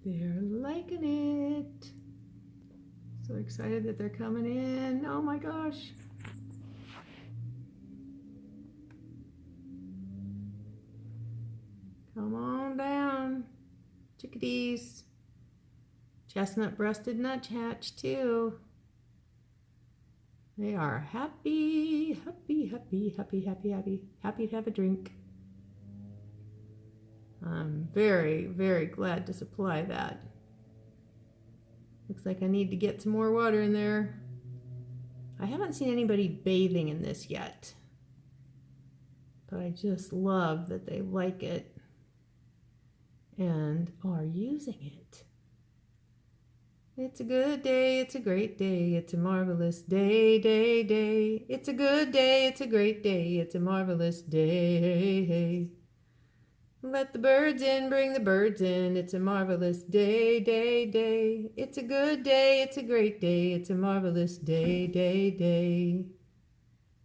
They're liking it. So excited that they're coming in. Oh my gosh. Come on down. Chickadees. Chestnut-breasted nuthatch too. They are happy, happy, happy, happy, happy, happy, happy to have a drink. I'm very, very glad to supply that. Looks like I need to get some more water in there. I haven't seen anybody bathing in this yet, but I just love that they like it and are using it. It's a good day, it's a great day, it's a marvelous day, day, day. It's a good day, it's a great day, it's a marvelous day. Let the birds in, bring the birds in, it's a marvelous day, day, day. It's a good day, it's a great day, it's a marvelous day, day, day.